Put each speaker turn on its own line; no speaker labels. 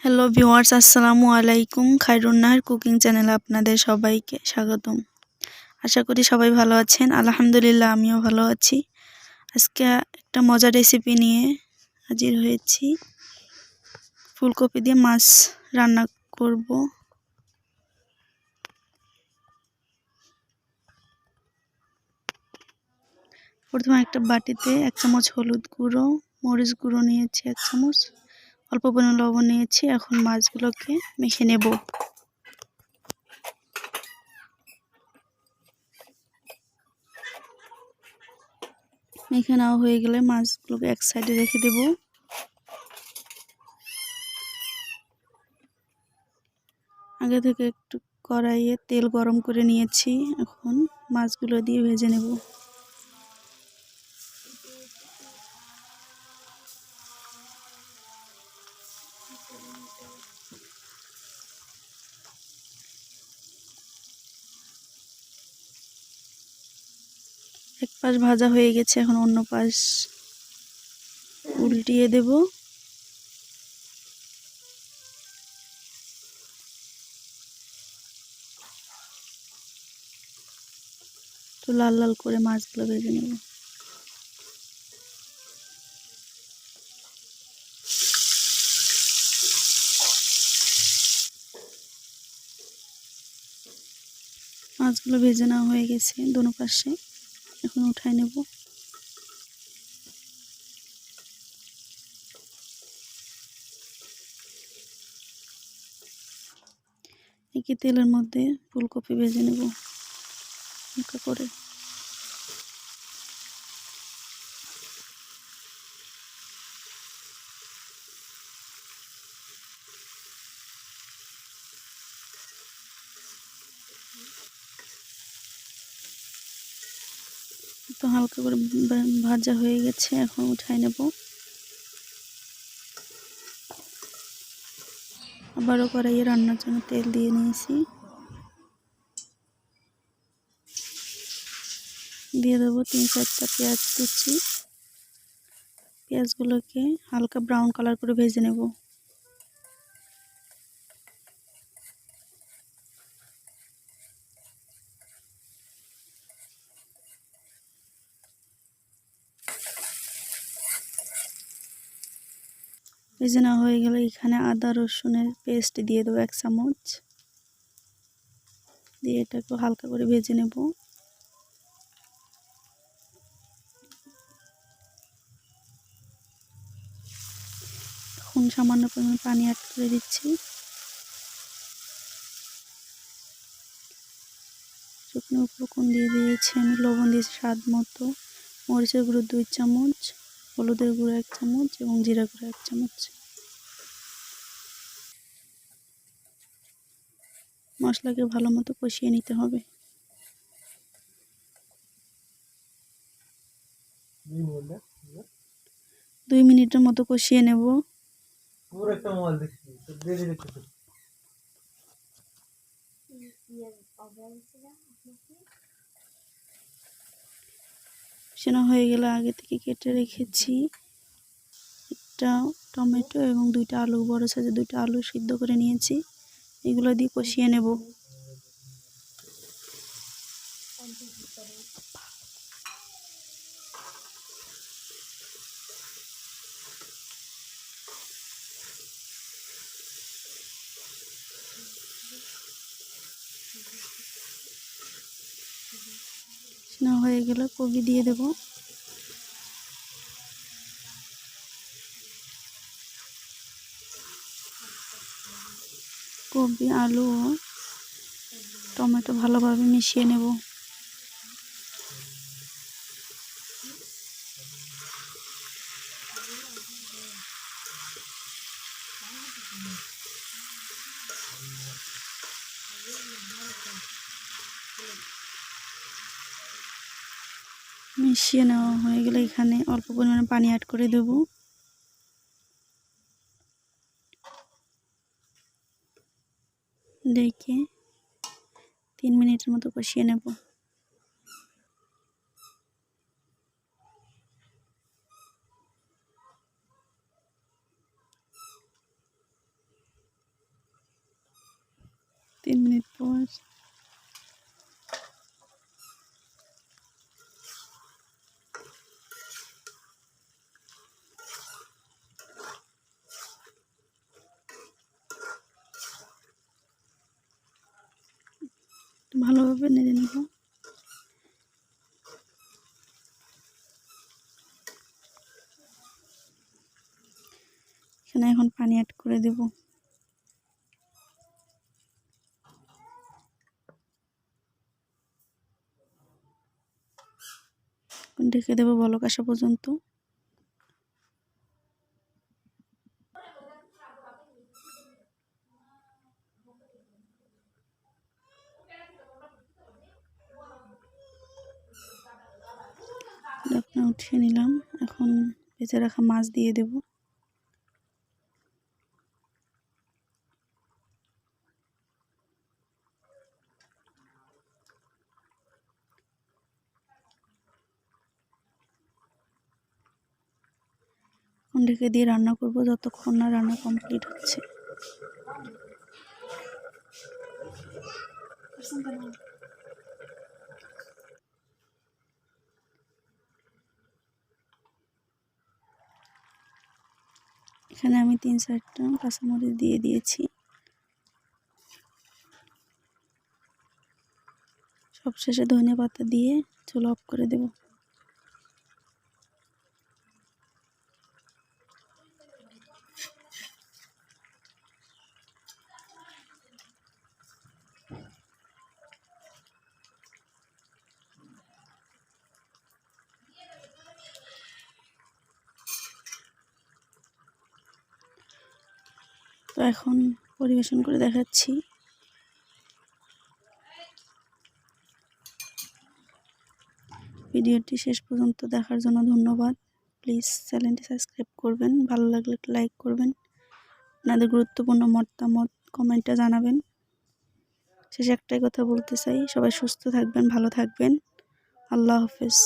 Hello viewers, আসসালামু আলাইকুম। Khairun Nahar cooking চ্যানেলে আপনাদের সবাইকে স্বাগতম। আশা করি সবাই ভালো আছেন। আলহামদুলিল্লাহ, আমিও ভালো আছি। আজকে একটা মজার রেসিপি নিয়ে হাজির হয়েছি। ফুলকপি দিয়ে মাছ রান্না করব। প্রথমে একটা বাটিতে 1 চামচ হলুদ গুঁড়ো, মরিচ গুঁড়ো নিয়েছি 1 চামচ, অল্প পরিমাণ লবণ নিয়েছি। এখন মাছগুলোকে মেখে নেব। মেখে নেওয়া হয়ে গেলে মাছগুলোকে এক সাইডে রেখে দেব। আগে থেকে একটু কড়াইয়ে তেল গরম করে নিয়েছি। এখন মাছগুলো দিয়ে ভেজে নেব। এক পাশ ভাজা হয়ে গেছে, এখন অন্য পাশ উল্টিয়ে দেব। তো লাল লাল করে মাছগুলো ভেজে নেব। মাছগুলো ভেজে নেওয়া হয়ে গেছে দোনো পাশে। এখন উঠাই নেব। একই তেলের মধ্যে ফুলকপি ভেজে নেব হালকা করে। তো হালকা করে ভাজা হয়ে গেছে, এখন উঠাই নেব। আবারও কড়াইয়ে রান্নার জন্য তেল দিয়ে নিয়েছি। দিয়ে দেবো 3-4টা পেঁয়াজ কুচি। পেঁয়াজগুলোকে হালকা ব্রাউন কালার করে ভেজে নেব। ভেজে নেওয়া হয়ে গেলে এখানে আদা রসুনের পেস্ট দিয়ে দেবো 1 চামচ। দিয়ে এটাকে হালকা করে ভেজে নেব। এখন সামান্য পরিমাণ পানি অ্যাড করে দিচ্ছি। শুকনো উপকরণ দিয়ে দিয়েছি আমি, লবণ দিয়েছি স্বাদ মতো, মরিচের গুঁড়ো 2 চামচ, হলুদের গুঁড়ো 1 চামচ এবং জিরা গুঁড়ো 1 চামচ। মশলাকে ভালো মতো কষিয়ে নিতে হবে। 2 মিনিটের মতো কষিয়ে নেব। কষানো হয়ে গেলে আগে থেকে কেটে রেখেছি একটা টমেটো এবং 2টা আলু, বড় সাইজের 2টা আলু সিদ্ধ করে নিয়েছি। এগুলো দিয়ে কষিয়ে নেব। কষানো হয়ে গেলে কপি দিয়ে দেব। কপি, আলু ও টমেটো ভালোভাবে মিশিয়ে নেব। মিশিয়ে নেওয়া হয়ে গেলে এখানে অল্প পরিমাণে পানি অ্যাড করে দেব। ডেকে 3 মিনিটের মতো কষিয়ে নেব। 3 মিনিট পর ভালোভাবে নেড়ে নেব। এখানে এখন পানি অ্যাড করে দেব। ঢেকে দেবো বলক আসা পর্যন্ত। ঢাকনা উঠিয়ে নিলাম। এখন ভেজে রাখা মাছ দিয়ে দেব। ঢেকে দিয়ে রান্না করব যতক্ষণ না রান্না কমপ্লিট হচ্ছে। এখানে আমি 3-4টা কাঁচামরিচ দিয়ে দিয়েছি। সবশেষে ধনেপাতা দিয়ে চুলা অফ করে দেব। তো এখন পরিবেশন করে দেখাচ্ছি। ভিডিওটি শেষ পর্যন্ত দেখার জন্য ধন্যবাদ। প্লিজ চ্যানেলটি সাবস্ক্রাইব করবেন, ভালো লাগলে লাইক করবেন, আপনাদের গুরুত্বপূর্ণ মতামত কমেন্টে জানাবেন। শেষে একটাই কথা বলতে চাই, সবাই সুস্থ থাকবেন, ভালো থাকবেন। আল্লাহ হাফেজ।